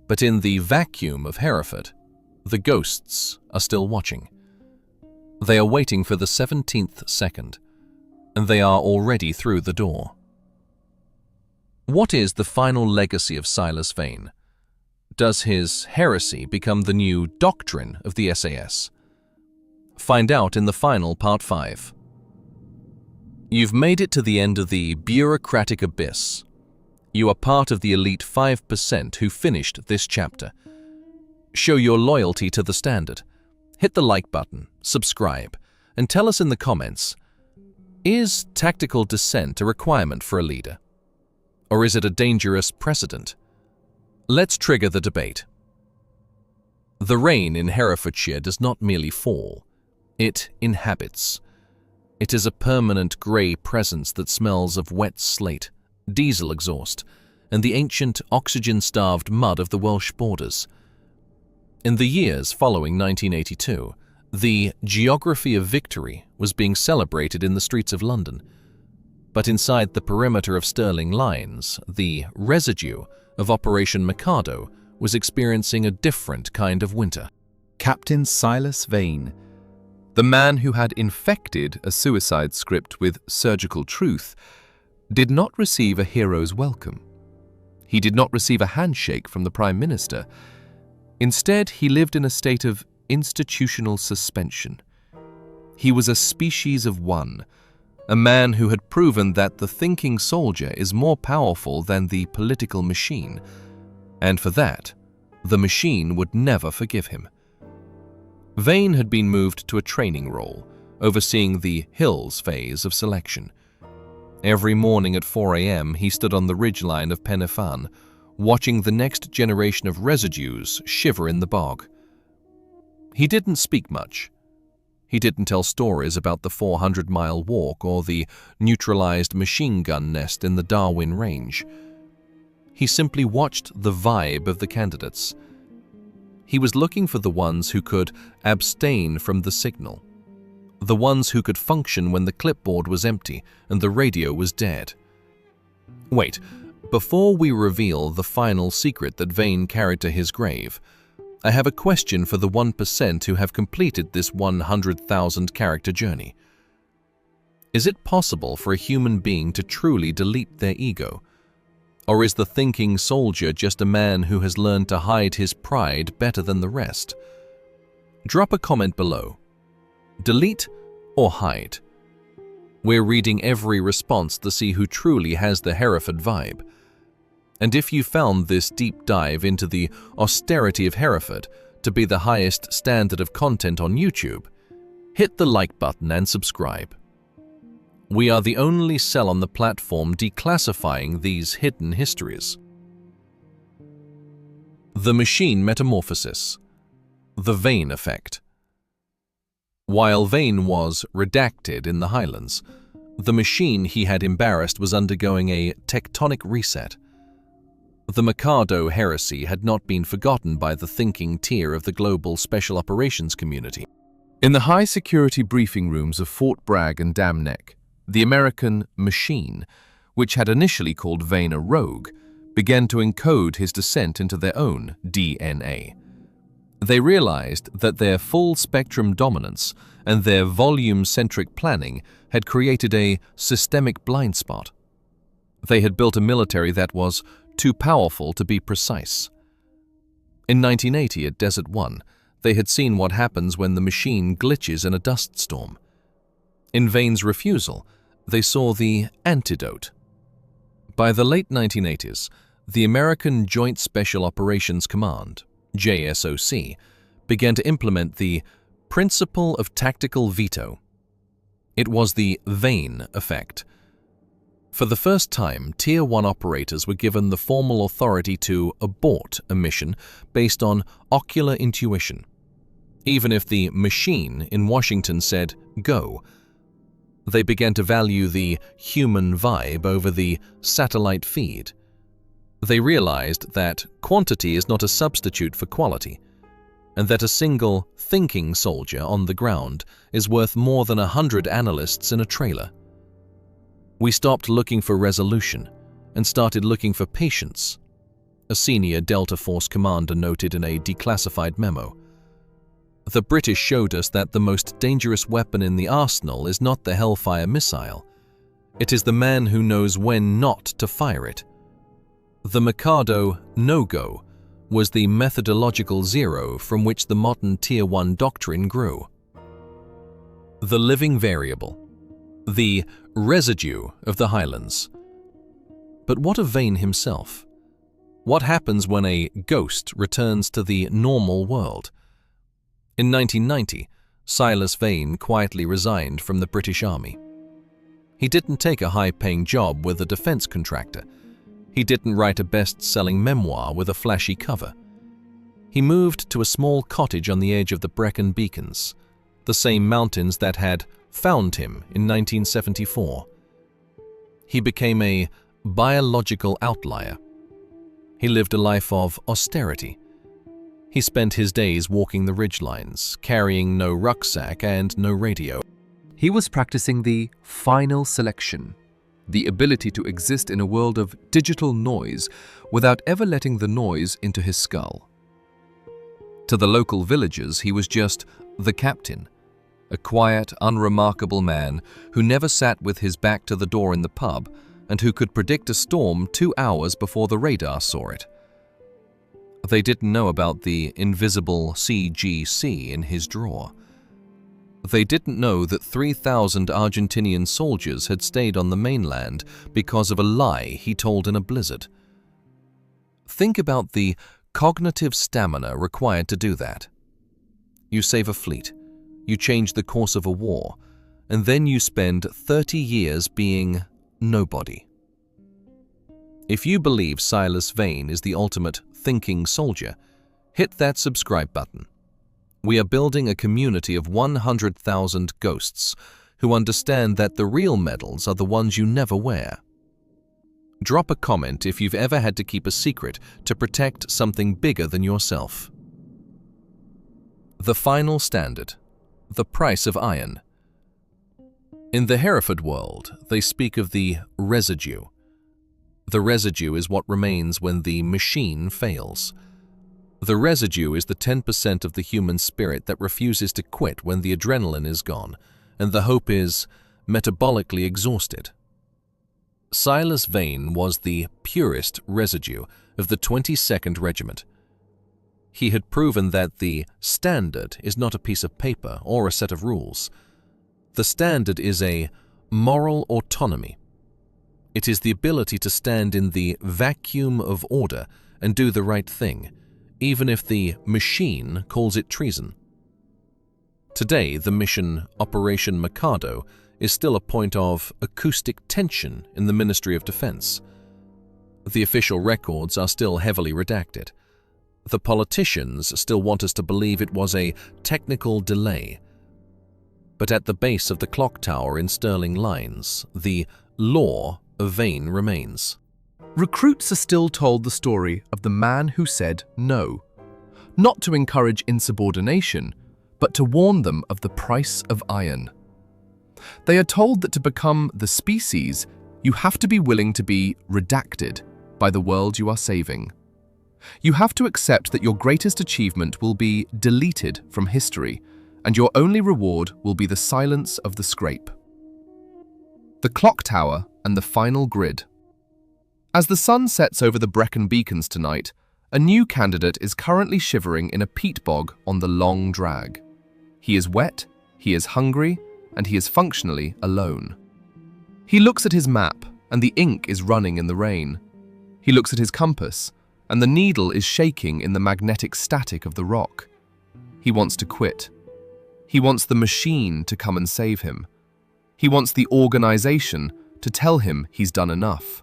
But in the vacuum of Hereford, the ghosts are still watching. They are waiting for the 17th second, and they are already through the door. What is the final legacy of Silas Vane? Does his heresy become the new doctrine of the SAS? Find out in the final part 5. You've made it to the end of the bureaucratic abyss. You are part of the elite 5% who finished this chapter. Show your loyalty to the standard. Hit the like button, subscribe, and tell us in the comments, is tactical dissent a requirement for a leader? Or is it a dangerous precedent? Let's trigger the debate. The rain in Herefordshire does not merely fall. It inhabits. It is a permanent grey presence that smells of wet slate, diesel exhaust, and the ancient oxygen-starved mud of the Welsh borders. In the years following 1982, the geography of victory was being celebrated in the streets of London. But inside the perimeter of Stirling lines, the residue of Operation Mikado was experiencing a different kind of winter. Captain Silas Vane, the man who had infected a suicide script with surgical truth, did not receive a hero's welcome. He did not receive a handshake from the Prime Minister. Instead, he lived in a state of institutional suspension. He was a species of one, a man who had proven that the thinking soldier is more powerful than the political machine, and for that, the machine would never forgive him. Vane had been moved to a training role, overseeing the hills phase of selection. Every morning at 4 a.m. he stood on the ridgeline of Penifan, watching the next generation of residues shiver in the bog. He didn't speak much. He didn't tell stories about the 400-mile walk or the neutralized machine gun nest in the Darwin Range. He simply watched the vibe of the candidates. He was looking for the ones who could abstain from the signal, the ones who could function when the clipboard was empty and the radio was dead. Wait, before we reveal the final secret that Vane carried to his grave, I have a question for the 1% who have completed this 100,000 character journey. Is it possible for a human being to truly delete their ego? Or is the thinking soldier just a man who has learned to hide his pride better than the rest? Drop a comment below. Delete or hide? We're reading every response to see who truly has the Hereford vibe. And if you found this deep dive into the austerity of Hereford to be the highest standard of content on YouTube, hit the like button and subscribe. We are the only cell on the platform declassifying these hidden histories. The machine metamorphosis. The Vane effect. While Vane was redacted in the Highlands, the machine he had embarrassed was undergoing a tectonic reset. The Mikado Heresy had not been forgotten by the thinking tier of the global special operations community. In the high-security briefing rooms of Fort Bragg and Dam Neck, the American machine, which had initially called Vane a rogue, began to encode his descent into their own DNA. They realized that their full-spectrum dominance and their volume-centric planning had created a systemic blind spot. They had built a military that was too powerful to be precise. In 1980 at Desert One, they had seen what happens when the machine glitches in a dust storm. In Vane's refusal, they saw the antidote. By the late 1980s, the American Joint Special Operations Command, JSOC, began to implement the principle of tactical veto. It was the Vane effect. For the first time, Tier 1 operators were given the formal authority to abort a mission based on ocular intuition. Even if the machine in Washington said, "Go," they began to value the human vibe over the satellite feed. They realized that quantity is not a substitute for quality, and that a single thinking soldier on the ground is worth more than 100 analysts in a trailer. We stopped looking for resolution and started looking for patience, a senior Delta Force commander noted in a declassified memo. The British showed us that the most dangerous weapon in the arsenal is not the Hellfire missile. It is the man who knows when not to fire it. The Mikado no-go was the methodological zero from which the modern Tier 1 doctrine grew. The living variable. The residue of the Highlands. But what of Vane himself? What happens when a ghost returns to the normal world? In 1990, Silas Vane quietly resigned from the British Army. He didn't take a high-paying job with a defense contractor. He didn't write a best-selling memoir with a flashy cover. He moved to a small cottage on the edge of the Brecon Beacons, the same mountains that had found him in 1974. He became a biological outlier. He lived a life of austerity. He spent his days walking the ridgelines, carrying no rucksack and no radio. He was practicing the final selection, the ability to exist in a world of digital noise without ever letting the noise into his skull. To the local villagers, he was just the captain, a quiet, unremarkable man who never sat with his back to the door in the pub and who could predict a storm 2 hours before the radar saw it. They didn't know about the invisible CGC in his drawer. They didn't know that 3,000 Argentinian soldiers had stayed on the mainland because of a lie he told in a blizzard. Think about the cognitive stamina required to do that. You save a fleet, you change the course of a war, and then you spend 30 years being nobody. If you believe Silas Vane is the ultimate thinking soldier, hit that subscribe button. We are building a community of 100,000 ghosts who understand that the real medals are the ones you never wear. Drop a comment if you've ever had to keep a secret to protect something bigger than yourself. The final standard, the price of iron. In the Hereford world, they speak of the residue. The residue is what remains when the machine fails. The residue is the 10% of the human spirit that refuses to quit when the adrenaline is gone, and the hope is metabolically exhausted. Silas Vane was the purest residue of the 22nd Regiment. He had proven that the standard is not a piece of paper or a set of rules. The standard is a moral autonomy. It is the ability to stand in the vacuum of order and do the right thing, even if the machine calls it treason. Today, the mission Operation Mikado is still a point of acoustic tension in the Ministry of Defense. The official records are still heavily redacted. The politicians still want us to believe it was a technical delay. But at the base of the clock tower in Stirling Lines, the law of Vane remains. Recruits are still told the story of the man who said no, not to encourage insubordination, but to warn them of the price of iron. They are told that to become the species, you have to be willing to be redacted by the world you are saving. You have to accept that your greatest achievement will be deleted from history, and your only reward will be the silence of the scrape. The clock tower and the final grid. As the sun sets over the Brecon Beacons tonight, a new candidate is currently shivering in a peat bog on the long drag. He is wet, he is hungry, and he is functionally alone. He looks at his map, and the ink is running in the rain. He looks at his compass, and the needle is shaking in the magnetic static of the rock. He wants to quit. He wants the machine to come and save him. He wants the organization to tell him he's done enough.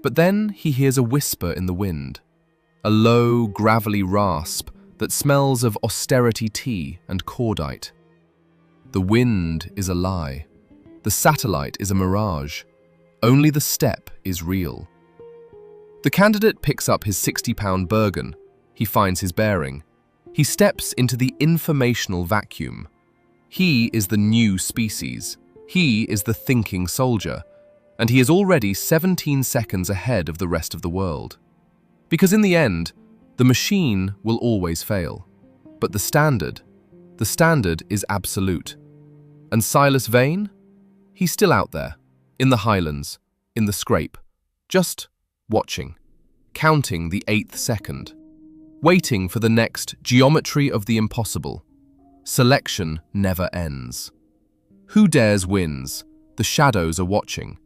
But then he hears a whisper in the wind, a low, gravelly rasp that smells of austerity tea and cordite. The wind is a lie. The satellite is a mirage. Only the steppe is real. The candidate picks up his 60-pound Bergen. He finds his bearing. He steps into the informational vacuum. He is the new species. He is the thinking soldier. And he is already 17 seconds ahead of the rest of the world. Because in the end, the machine will always fail. But the standard is absolute. And Silas Vane? He's still out there, in the Highlands, in the scrape, just watching, counting the 8th second, waiting for the next geometry of the impossible. Selection never ends. Who dares wins? The shadows are watching.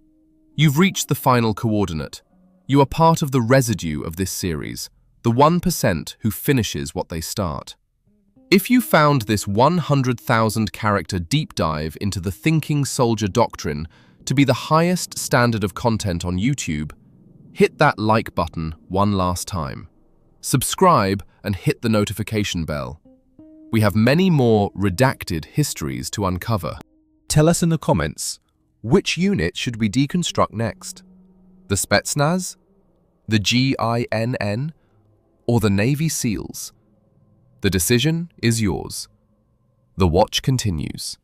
You've reached the final coordinate. You are part of the residue of this series, the 1% who finishes what they start. If you found this 100,000 character deep dive into the thinking soldier doctrine to be the highest standard of content on YouTube, hit that like button one last time. Subscribe and hit the notification bell. We have many more redacted histories to uncover. Tell us in the comments, which unit should we deconstruct next? The Spetsnaz? The GINN? Or the Navy SEALs? The decision is yours. The watch continues.